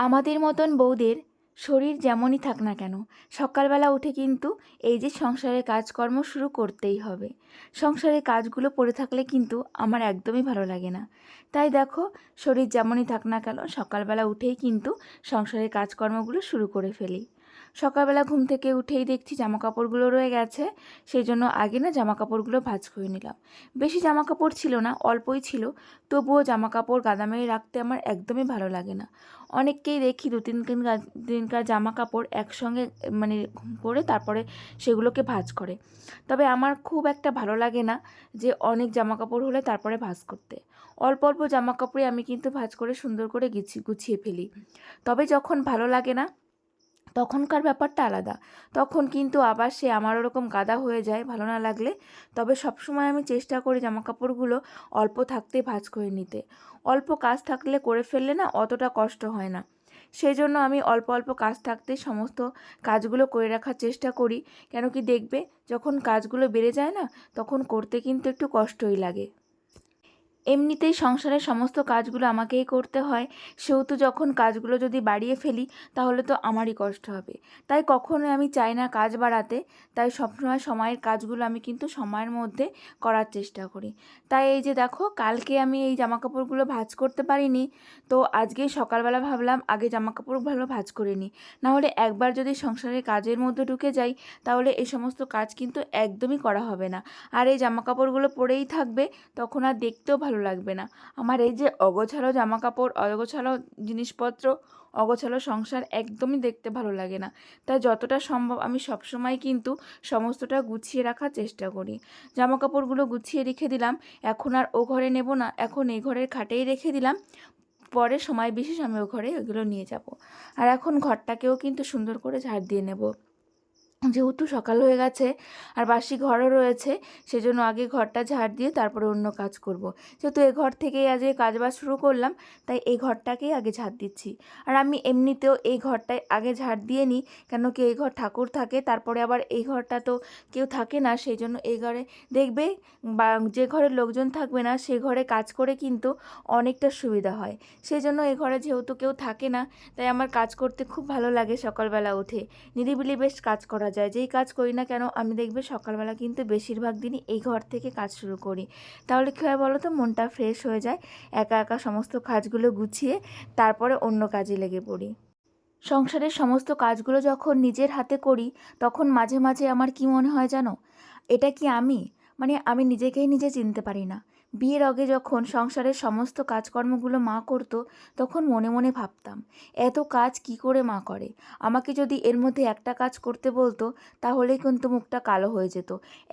আমাদের মতন বউদের শরীর যেমনই থাক না কেন, সকালবেলা উঠে কিন্তু এই যে সংসারের কাজকর্ম শুরু করতেই হবে। সংসারের কাজগুলো পড়ে থাকলে কিন্তু আমার একদমই ভালো লাগে না। তাই দেখো, শরীর যেমনই থাক না কেন সকালবেলা উঠেই কিন্তু সংসারের কাজকর্মগুলো শুরু করে ফেলি। সকালবেলা ঘুম থেকে উঠেই দেখছি জামা কাপড়গুলো রয়ে গেছে, সেই জন্য আগে না জামা কাপড়গুলো ভাঁজ করে নিলাম। বেশি জামা কাপড় ছিল না, অল্পই ছিল, তবুও জামা কাপড় গাদা মেরে রাখতে আমার একদমই ভালো লাগে না। অনেককেই দেখি দু তিন দিনকার জামা কাপড় একসঙ্গে মানে করে তারপরে সেগুলোকে ভাঁজ করে। তবে আমার খুব একটা ভালো লাগে না যে অনেক জামা কাপড় হলে তারপরে ভাঁজ করতে। অল্প অল্প জামা কাপড়ে আমি কিন্তু ভাঁজ করে সুন্দর করে গুছিয়ে ফেলি। তবে যখন ভালো লাগে না তখনকার ব্যাপারটা আলাদা, তখন কিন্তু আবার সে আমার ওরকম গাদা হয়ে যায় ভালো না লাগলে। তবে সবসময় আমি চেষ্টা করি জামা কাপড়গুলো অল্প থাকতে ভাঁজ করে নিতে। অল্প কাজ থাকলে করে ফেললে না অতটা কষ্ট হয় না, সেই জন্য আমি অল্প অল্প কাজ থাকতে সমস্ত কাজগুলো করে রাখার চেষ্টা করি। কেন কি দেখবে, যখন কাজগুলো বেড়ে যায় না তখন করতে কিন্তু একটু কষ্টই লাগে। এমনিতেই সংসারের সমস্ত কাজগুলো আমাকেই করতে হয়, সেহেতু যখন কাজগুলো যদি বাড়িয়ে ফেলি তাহলে তো আমারই কষ্ট হবে। তাই কখনোই আমি চাই না কাজ বাড়াতে। তাই সবসময় সময়ের কাজগুলো আমি কিন্তু সময়ের মধ্যে করার চেষ্টা করি। তাই এই যে দেখো, কালকে আমি এই জামাকাপড়গুলো ভাঁজ করতে পারিনি, তো আজকেই সকালবেলা ভাবলাম আগে জামাকাপড়গুলো ভাঁজ করে নিই। নাহলে একবার যদি সংসারের কাজের মধ্যে ঢুকে যাই তাহলে এই সমস্ত কাজ কিন্তু একদমই করা হবে না। আর এই জামাকাপড়গুলো পরেই থাকবে, তখন আর দেখতেও ভালো লাগবে না। আমার এই যে অগোছালো জামাকাপড়, অগোছালো জিনিসপত্র, অগোছালো সংসার একদমই দেখতে ভালো লাগে না। তাই যতটা সম্ভব আমি সবসময় কিন্তু সমস্তটা গুছিয়ে রাখার চেষ্টা করি। জামাকাপড়গুলো গুছিয়ে রেখে দিলাম, এখন আর ও ঘরে নেব না, এখন এই ঘরের খাটেই রেখে দিলাম। পরে সময় বিশেষ আমি ও ঘরে ওইগুলো নিয়ে যাব। আর এখন ঘরটাকেও কিন্তু সুন্দর করে ঝাড় দিয়ে নেব, যেহেতু সকাল হয়ে গেছে আর বাসি ঘরও রয়েছে, সেজন্য আগে ঘরটা ঝাড় দিয়ে তারপরে অন্য কাজ করব। যেহেতু এ ঘর থেকেই আজকে কাজবাজ শুরু করলাম, তাই এই ঘরটাকেই আগে ঝাড় দিচ্ছি। আর আমি এমনিতেও এই ঘরটায় আগে ঝাড় দিয়ে নিই, কেন কি এই ঘর ঠাকুর থাকে, তারপরে আবার এই ঘরটা তো কেউ থাকে না, সেই জন্য এই ঘরে দেখবে বা যে ঘরে লোকজন থাকবে না সে ঘরে কাজ করে কিন্তু অনেকটা সুবিধা হয়। সেই জন্য এই ঘরে যেহেতু কেউ থাকে না, তাই আমার কাজ করতে খুব ভালো লাগে। সকালবেলা উঠে নিরিবিলি বেশ কাজ করা যায়, যেই কাজ করি না কেন আমি দেখবে সকালবেলা কিন্তু বেশিরভাগ দিনই এই ঘর থেকে কাজ শুরু করি। তাহলে কী হয় বলো তো, মনটা ফ্রেশ হয়ে যায়। একা একা সমস্ত কাজগুলো গুছিয়ে তারপরে অন্য কাজে লেগে পড়ি। সংসারের সমস্ত কাজগুলো যখন নিজের হাতে করি তখন মাঝে মাঝে আমার কি মনে হয় জানো, এটা কি আমি, আমি নিজেকেই নিজে চিনতে পারি না। বিয়ের আগে যখন সংসারের সমস্ত কাজকর্মগুলো মা করতো তখন মনে মনে ভাবতাম, এত কাজ কি করে মা করে। আমাকে যদি এর মধ্যে একটা কাজ করতে বলতো তাহলেই কিন্তু মুখটা কালো হয়ে যেত,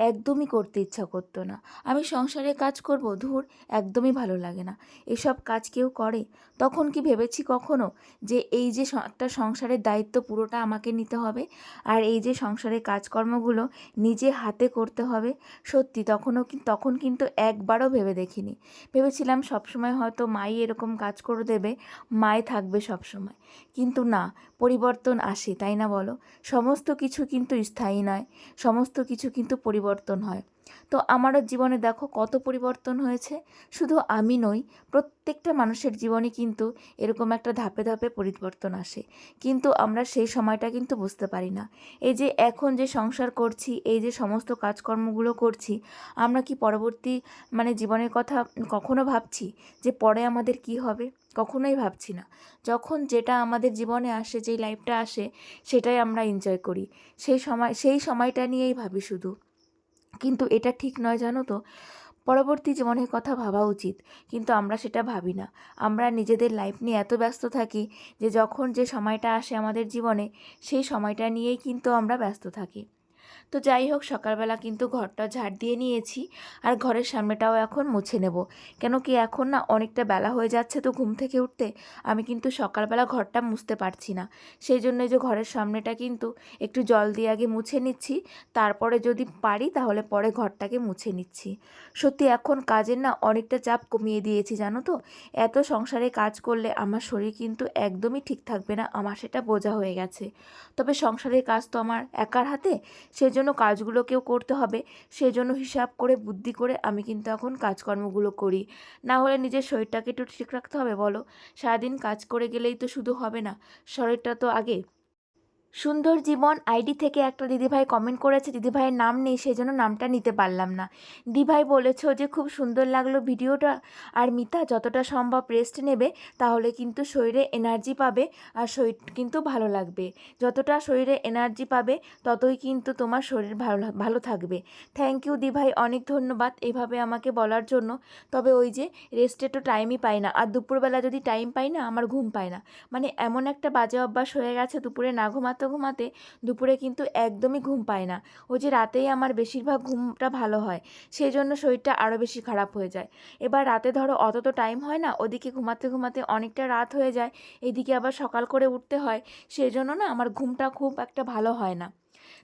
একদমই করতে ইচ্ছা করতো না। আমি সংসারে কাজ করব, ধুর, একদমই ভালো লাগে না। এসব কাজ কেউ করে? তখন কি ভেবেছি কখনো যে এই যে একটা সংসারের দায়িত্ব পুরোটা আমাকে নিতে হবে, আর এই যে সংসারের কাজকর্মগুলো নিজে হাতে করতে হবে? সত্যি তখন কিন্তু একবারও ভেবে দেখিনি। ভেবেছিলাম সবসময় হয়তো মাই এরকম কাজ করে দেবে, মাই থাকবে সবসময়। কিন্তু না, পরিবর্তন আসে, তাই না বলো? সমস্ত কিছু কিন্তু স্থায়ী নয়, সমস্ত কিছু কিন্তু পরিবর্তন হয়। তো আমারও জীবনে দেখো কত পরিবর্তন হয়েছে। শুধু আমি নই, প্রত্যেকটা মানুষের জীবনে কিন্তু এরকম একটা ধাপে ধাপে পরিবর্তন আসে, কিন্তু আমরা সেই সময়টা কিন্তু বুঝতে পারি না। এই যে এখন যে সংসার করছি, এই যে সমস্ত কাজকর্মগুলো করছি, আমরা কি পরবর্তী জীবনের কথা কখনো ভাবছি যে পরে আমাদের কি হবে? কখনোই ভাবছি না। যখন যেটা আমাদের জীবনে আসে, যেই লাইফটা আসে, সেটাই আমরা এনজয় করি। সেই সময়টা নিয়েই ভাবি শুধু। কিন্তু এটা ঠিক নয়, জানো তো। পরবর্তী জীবনের কথা ভাবা উচিত, কিন্তু আমরা সেটা ভাবি না। আমরা নিজেদের লাইফ নিয়ে এত ব্যস্ত থাকি যে যখন যে সময়টা আসে আমাদের জীবনে, সেই সময়টা নিয়েই কিন্তু আমরা ব্যস্ত থাকি। তো যাই হোক, সকালবেলা কিন্তু ঘরটা ঝাড় দিয়ে নিয়েছি, আর ঘরের সামনেটাও এখন মুছে নেব। কেন কি এখন না অনেকটা বেলা হয়ে যাচ্ছে, তো ঘুম থেকে উঠতে আমি কিন্তু সকালবেলা ঘরটা মুছতে পারছি না। সেই জন্য যে ঘরের সামনেটা কিন্তু একটু জল দিয়ে আগে মুছে নিচ্ছি, তারপরে যদি পারি তাহলে পরে ঘরটাকে মুছে নিচ্ছি। সত্যি এখন কাজের না অনেকটা চাপ কমিয়ে দিয়েছি, জানো তো। এত সংসারে কাজ করলে আমার শরীর কিন্তু একদমই ঠিক থাকবে না, আমার সেটা বোঝা হয়ে গেছে। তবে সংসারের কাজ তো আমার একার হাতে, সেজন্য কাজগুলোকেও করতে হবে, সেজন্য হিসাব করে বুদ্ধি করে আমি কিন্তু এখন কাজকর্মগুলো করি। না হলে নিজের শরীরটাকে একটু ঠিক রাখতে হবে বলো? সারাদিন কাজ করে গেলেই তো শুধু হবে না, শরীরটা তো আগে। সুন্দর জীবন আইডি থেকে একটা দিদিভাই কমেন্ট করেছে, দিদিভাইয়ের নাম নেই সেই জন্য নামটা নিতে পারলাম না। দিদিভাই বলেছো যে খুব সুন্দর লাগলো ভিডিওটা, আর মিতা যতটা সম্ভব রেস্ট নেবে, তাহলে কিন্তু শরীরে এনার্জি পাবে আর শরীর কিন্তু ভালো লাগবে। যতটা শরীরে এনার্জি পাবে ততই কিন্তু তোমার শরীর ভালো ভালো থাকবে। থ্যাংক ইউ দিভাই, অনেক ধন্যবাদ এইভাবে আমাকে বলার জন্য। তবে ওই যে রেস্টে তো টাইমই পাই না, আর দুপুরবেলা যদি টাইম পাই না আমার ঘুম পায় না। মানে এমন একটা বাজে অভ্যাস হয়ে গেছে, দুপুরে না ঘুমাতে ঘুমাতে দুপুরে কিন্তু একদমই ঘুম পায় না। ওই যে রাতেই আমার বেশিরভাগ ঘুমটা ভালো হয়, সেই জন্য শরীরটা আরও বেশি খারাপ হয়ে যায়। এবার রাতে ধরো অত তো টাইম হয় না, ওদিকে ঘুমাতে ঘুমাতে অনেকটা রাত হয়ে যায়, এদিকে আবার সকাল করে উঠতে হয়, সেই জন্য না আমার ঘুমটা খুব একটা ভালো হয় না।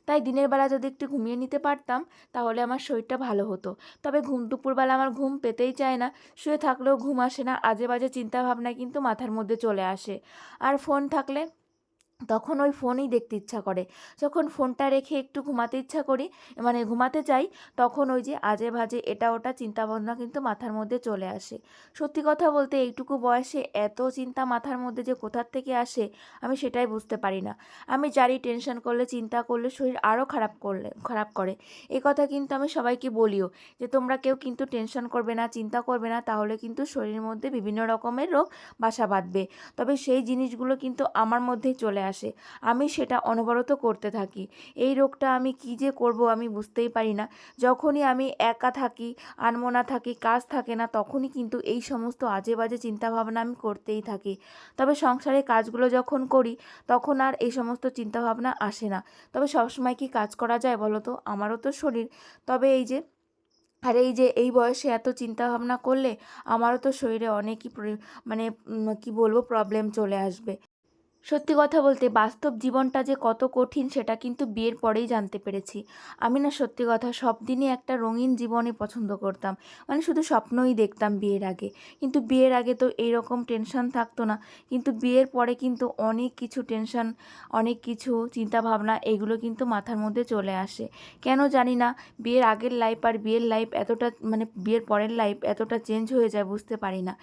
তাই দিনের বেলা যদি একটু ঘুমিয়ে নিতে পারতাম তাহলে আমার শরীরটা ভালো হতো। তবে দুপুরবেলা আমার ঘুম পেতেই চায় না, শুয়ে থাকলেও ঘুম আসে না, আজে বাজে চিন্তাভাবনা কিন্তু মাথার মধ্যে চলে আসে। আর ফোন থাকলে তখন ওই ফোনই দেখতে ইচ্ছা করে। যখন ফোনটা রেখে একটু ঘুমাতে ইচ্ছা করি, মানে ঘুমাতে চাই, তখন ওই যে আজে বাজে এটা ওটা চিন্তাভাবনা কিন্তু মাথার মধ্যে চলে আসে। সত্যি কথা বলতে এইটুকু বয়সে এত চিন্তা মাথার মধ্যে যে কোথার থেকে আসে আমি সেটাই বুঝতে পারি না। আমি জানি টেনশন করলে চিন্তা করলে শরীর আরও খারাপ করে। এই কথা কিন্তু আমি সবাইকে বলিও যে তোমরা কেউ কিন্তু টেনশন করবে না, চিন্তা করবে না, তাহলে কিন্তু শরীরের মধ্যে বিভিন্ন রকমের রোগ বাসা বাঁধবে। তবে সেই জিনিসগুলো কিন্তু আমার মধ্যেই চলে আসে, আমি সেটা অনবরত করতে থাকি। এই রোগটা আমি কী যে করব আমি বুঝতেই পারি না। যখনই আমি একা থাকি, আনমনা থাকি, কাজ থাকে না, তখনই কিন্তু এই সমস্ত আজে বাজে চিন্তাভাবনা আমি করতেই থাকি। তবে সংসারের কাজগুলো যখন করি তখন আর এই সমস্ত চিন্তাভাবনা আসে না। তবে সবসময় কি কাজ করা যায় বলো তো? আমারও তো শরীর। তবে এই যে এই বয়সে এত চিন্তাভাবনা করলে আমারও তো শরীরে অনেকই মানে কি বলবো, প্রবলেম চলে আসবে। সত্যি কথা বলতে বাস্তব জীবনটা যে কত কঠিন সেটা কিন্তু বিয়ের পরেই জানতে পেরেছি। আমি না সত্যি কথা সব দিনই একটা রঙিন জীবনই পছন্দ করতাম, মানে শুধু স্বপ্নই দেখতাম বিয়ের আগে। কিন্তু বিয়ের আগে তো এইরকম টেনশন থাকতো না, কিন্তু বিয়ের পরে কিন্তু অনেক কিছু টেনশন, অনেক কিছু চিন্তাভাবনা এগুলো কিন্তু মাথার মধ্যে চলে আসে। কেন জানি না বিয়ের আগের লাইফ আর বিয়ের লাইফ এতটা, মানে বিয়ের পরের লাইফ এতটা চেঞ্জ হয়ে যায় বুঝতে পারি না।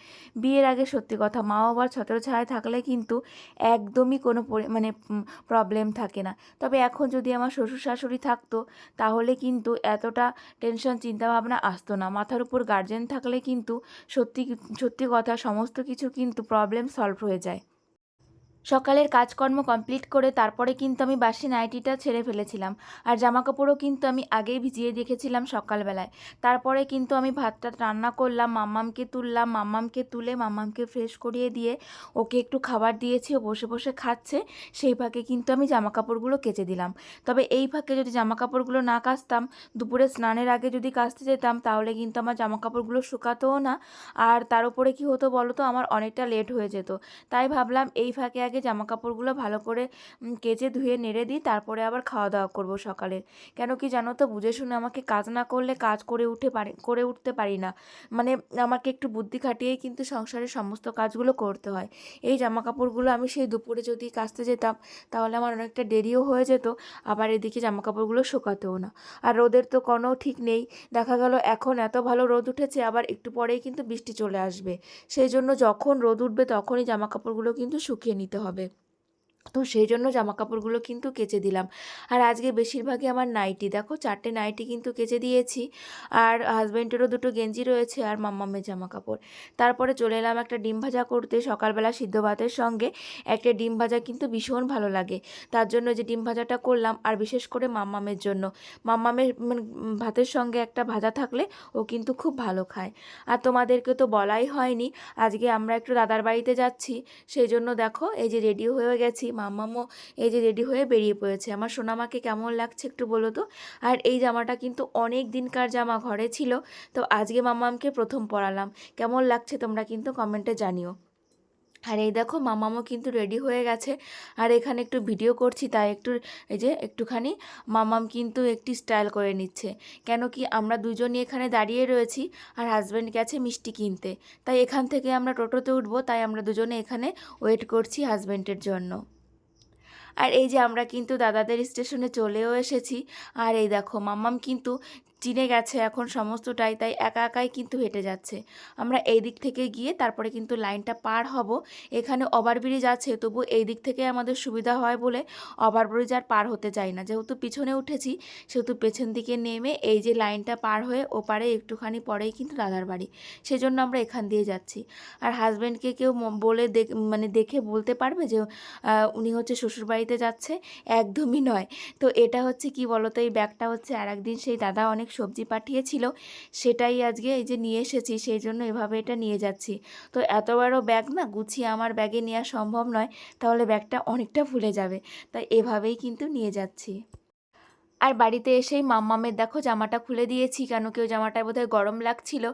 বিয়ের আগে সত্যি কথা মা বাবার ছত্রছায়ায় থাকলে কিন্তু একদমই কোনো মানে প্রবলেম থাকে না। তবে এখন যদি আমার শ্বশুর শাশুড়ি থাকতো তাহলে কিন্তু এতটা টেনশন চিন্তাভাবনা আসতো না। মাথার উপর গার্জেন থাকলে কিন্তু সত্যি সত্যি কথা সমস্ত কিছু কিন্তু প্রবলেম সলভ হয়ে যায়। সকালের কাজকর্ম কমপ্লিট করে তারপরে কিন্তু আমি বাসি নাইটিটা ছেড়ে ফেলেছিলাম, আর জামাকাপড়ও কিন্তু আমি আগেই ভিজিয়ে রেখেছিলাম সকালবেলায়। তারপরে কিন্তু আমি ভাতটা রান্না করলাম, মাম্মামকে তুললাম, মাম্মামকে তুলে মাম্মামকে ফ্রেশ করিয়ে দিয়ে ওকে একটু খাবার দিয়েছি, ও বসে বসে খাচ্ছে। সেই ফাঁকে কিন্তু আমি জামাকাপড়গুলো কেচে দিলাম। তবে এই ফাঁকে যদি জামাকাপড়গুলো না কাচতাম, দুপুরে স্নানের আগে যদি কাচতে যেতাম তাহলে কিন্তু আমার জামাকাপড়গুলো শুকাতোও না, আর তার উপরে কী হতো বলো তো, আমার অনেকটা লেট হয়ে যেত। তাই ভাবলাম এই ফাঁকে আগে জামাকাপড়গুলো ভালো করে কেচে ধুয়ে নেড়ে দিই, তারপরে আবার খাওয়া দাওয়া করবো সকালের। কেন কি জানো তো, বুঝে শুনে আমাকে কাজ না করলে কাজ করে উঠতে পারি না। মানে আমাকে একটু বুদ্ধি খাটিয়েই কিন্তু সংসারের সমস্ত কাজগুলো করতে হয়। এই জামাকাপড়গুলো আমি সেই দুপুরে যদি কাচতে যেতাম তাহলে আমার অনেকটা দেরিও হয়ে যেত, আবার এদিকে জামাকাপড়গুলো শুকাতেও না। আর রোদের তো কোনো ঠিক নেই, দেখা গেল এখন এত ভালো রোদ উঠেছে, আবার একটু পরেই কিন্তু বৃষ্টি চলে আসবে। সেই জন্য যখন রোদ উঠবে তখনই জামাকাপড়গুলো কিন্তু শুকিয়ে নিতে হবে। তো সেই জন্য জামাকাপড়গুলো কিন্তু কেচে দিলাম। আর আজকে বেশিরভাগই আমার নাইটি, দেখো 4টে নাইটি কিন্তু কেচে দিয়েছি, আর হাজব্যান্ডেরও 2টো গেঞ্জি রয়েছে আর মাম্মামের জামাকাপড়। তারপরে চলে এলাম একটা ডিম ভাজা করতে। সকালবেলা সিদ্ধ ভাতের সঙ্গে একটা ডিম ভাজা কিন্তু ভীষণ ভালো লাগে, তার জন্য যে ডিম ভাজাটা করলাম, আর বিশেষ করে মাম্মামের জন্য। মাম্মামের মানে ভাতের সঙ্গে একটা ভাজা থাকলে ও কিন্তু খুব ভালো খায়। আর তোমাদেরকে তো বলাই হয়নি, আজকে আমরা একটু দাদার বাড়িতে যাচ্ছি, সেই জন্য দেখো এই যে রেডি হয়ে গেছি, মাম্মামও এই যে রেডি হয়ে বেরিয়ে পড়েছে। আমার সোনামাকে কেমন লাগছে একটু বলো তো। আর এই জামাটা কিন্তু অনেক দিনকার জামা, ঘরে ছিল, তো আজকে মাম্মামকে প্রথম পরালাম। কেমন লাগছে তোমরা কিন্তু কমেন্টে জানিও। আর এই দেখো মাম্মামও কিন্তু রেডি হয়ে গেছে, আর এখানে একটু ভিডিও করছি তাই একটু এই যে একটুখানি মাম্মাম কিন্তু একটু স্টাইল করে নিচ্ছে। কেন কি আমরা দুজনই এখানে দাঁড়িয়ে রয়েছি, আর হাজব্যান্ড গেছে মিষ্টি কিনতে, তাই এখান থেকে আমরা টোটোতে উঠবো, তাই আমরা দুজনে এখানে ওয়েট করছি হাজব্যান্ডের জন্য। আর এই যে আমরা কিন্তু দাদাদের স্টেশনে চলেও এসেছি। আর এই দেখো মাম্মাম কিন্তু চিনে গেছে এখন সমস্তটাই, তাই একা একাই কিন্তু হেঁটে যাচ্ছে। আমরা এই দিক থেকে গিয়ে তারপরে কিন্তু লাইনটা পার হব। এখানে ওভারব্রিজ আছে, তবু এই দিক থেকে আমাদের সুবিধা হয় বলে ওভারব্রিজ আর পার হতে চাই না। যেহেতু পিছনে উঠেছি সেহেতু পেছন দিকে নেমে এই যে লাইনটা পার হয়ে ওপারে একটুখানি পরেই কিন্তু দাদার বাড়ি, সেজন্য আমরা এখান দিয়ে যাচ্ছি। আর হাজব্যান্ডকে কেউ বলে মানে দেখে বলতে পারবে যে উনি হচ্ছে শ্বশুরবাড়িতে যাচ্ছে? একদমই নয়। তো এটা হচ্ছে কি বলতো, এই ব্যাগটা হচ্ছে আর একদিন সেই দাদা অনেক সবজি পাঠিয়েছিল, সেটাই আজকে এই যে নিয়ে এসেছি, সেই জন্য এভাবে এটা নিয়ে যাচ্ছি। তো এত বড় ব্যাগ না গুছিয়ে আমার ব্যাগে নেওয়া সম্ভব নয়, তাহলে ব্যাগটা অনেকটা ফুলে যাবে, তাই এভাবেই কিন্তু নিয়ে যাচ্ছি। আর বাড়িতে এসেই মাম্মামের দেখো জামাটা খুলে দিয়েছি, কেন কেউ জামাটায় বোধহয় গরম লাগছিল,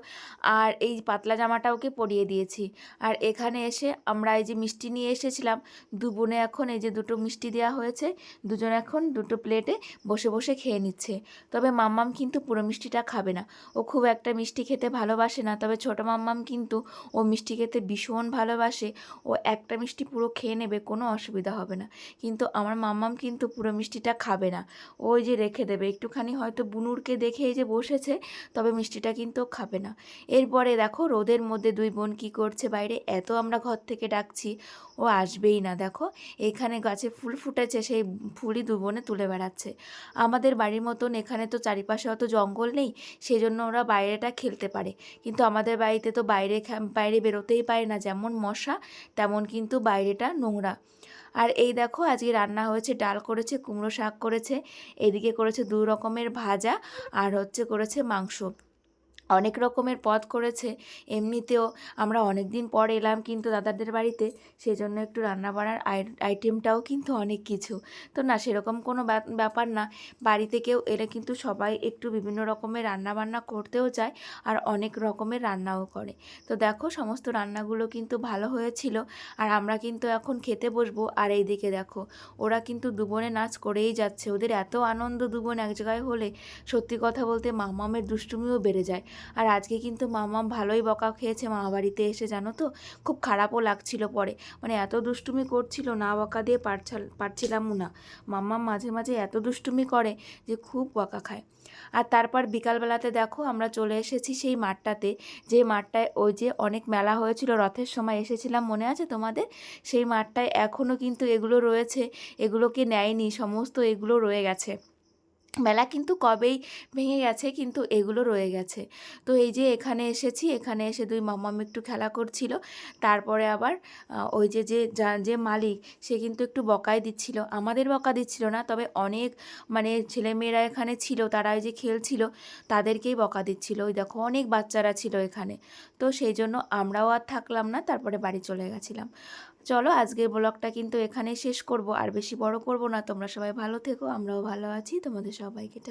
আর এই পাতলা জামাটা ওকে পরিয়ে দিয়েছি। আর এখানে এসে আমরা এই যে মিষ্টি নিয়ে এসেছিলাম, দু বোনে এখন এই যে দুটো মিষ্টি দেওয়া হয়েছে, দুজন এখন দুটো প্লেটে বসে বসে খেয়ে নিচ্ছে। তবে মাম্মাম কিন্তু পুরো মিষ্টিটা খাবে না, ও খুব একটা মিষ্টি খেতে ভালোবাসে না। তবে ছোটো মাম্মাম কিন্তু ও মিষ্টি খেতে ভীষণ ভালোবাসে, ও একটা মিষ্টি পুরো খেয়ে নেবে, কোনো অসুবিধা হবে না। কিন্তু আমার মাম্মাম কিন্তু পুরো মিষ্টিটা খাবে না, ওই যে রেখে দেবে একটুখানি, হয়তো বুনুরকে দেখে এই যে বসেছে, তবে মিষ্টিটা কিন্তু খাবে না। এরপরে দেখো রোদের মধ্যে দুই বোন কি করছে বাইরে, এত আমরা ঘর থেকে ডাকছি ও আসবেই না। দেখো এখানে গাছে ফুল ফুটেছে, সেই ফুলই দু বোনে তুলে বেড়াচ্ছে। আমাদের বাড়ির মতন এখানে তো চারিপাশে অত জঙ্গল নেই, সেই জন্য ওরা বাইরেটা খেলতে পারে, কিন্তু আমাদের বাড়িতে তো বাইরে বেরোতেই পারে না, যেমন মশা তেমন কিন্তু বাইরেটা নোংরা। আর এই দেখো আজকে রান্না হয়েছে, ডাল করেছে, কুমড়ো শাক করেছে, এদিকে করেছে দু রকমের ভাজা, আর হচ্ছে করেছে মাংস। অনেক রকমের পদ করেছে। এমনিতেও আমরা অনেক দিন পর এলাম কিন্তু দাদাদের বাড়িতে, সেজন্য একটু রান্না বান্নার আইটেমটাও কিন্তু অনেক কিছু। তো না, সেরকম কোনো ব্যাপার না, বাড়িতে কেউ এলে কিন্তু সবাই একটু বিভিন্ন রকমের রান্না বান্না করতেও চায়, আর অনেক রকমের রান্নাও করে। তো দেখো সমস্ত রান্নাগুলো কিন্তু ভালো হয়েছিল, আর আমরা কিন্তু এখন খেতে বসবো। আর এইদিকে দেখো ওরা কিন্তু দুবোনে নাচ করেই যাচ্ছে, ওদের এত আনন্দ দুবোন এক জায়গায় হলে, সত্যি কথা বলতে মামামের দুষ্টুমিও বেড়ে যায়। আর আজকে কিন্তু মাম্মাম ভালোই বকা খেয়েছে মামা বাড়িতে এসে, জানো তো, খুব খারাপও লাগছিল পরে, মানে এত দুষ্টুমি করছিল, না বকা দিয়ে পারছিলামও না। মাম্মাম মাঝে মাঝে এত দুষ্টুমি করে যে খুব বকা খায়। আর তারপর বিকালবেলাতে দেখো আমরা চলে এসেছি সেই মাঠটাতে, যে মাঠটায় ওই যে অনেক মেলা হয়েছিল, রথের সময় এসেছিলাম, মনে আছে তোমাদের? সেই মাঠটায় এখনও কিন্তু এগুলো রয়েছে, এগুলোকে নেয়নি, সমস্ত এগুলো রয়ে গেছে। মেলা কিন্তু কবেই ভেঙে গেছে, কিন্তু এগুলো রয়ে গেছে। তো এই যে এখানে এসেছি, এখানে এসে দুই মাম্মাম একটু খেলা করছিল। তারপরে আবার ওই যে মালিক, সে কিন্তু একটু বকাই দিচ্ছিল, আমাদের বকা দিচ্ছিল না, তবে অনেক মানে ছেলেমেয়েরা এখানে ছিল, তারা ওই যে খেলছিল, তাদেরকেই বকা দিচ্ছিল। ওই দেখো অনেক বাচ্চারা ছিল এখানে। তো সেই জন্য আমরাও আর থাকলাম না, তারপরে বাড়ি চলে গেছিলাম। চলো আজকের ব্লগটা কিন্তু এখানেই শেষ করব, আর বেশি বড় করব না। তোমরা সবাই ভালো থেকো, আমরাও ভালো আছি, তোমাদের সবাইকে টাটা।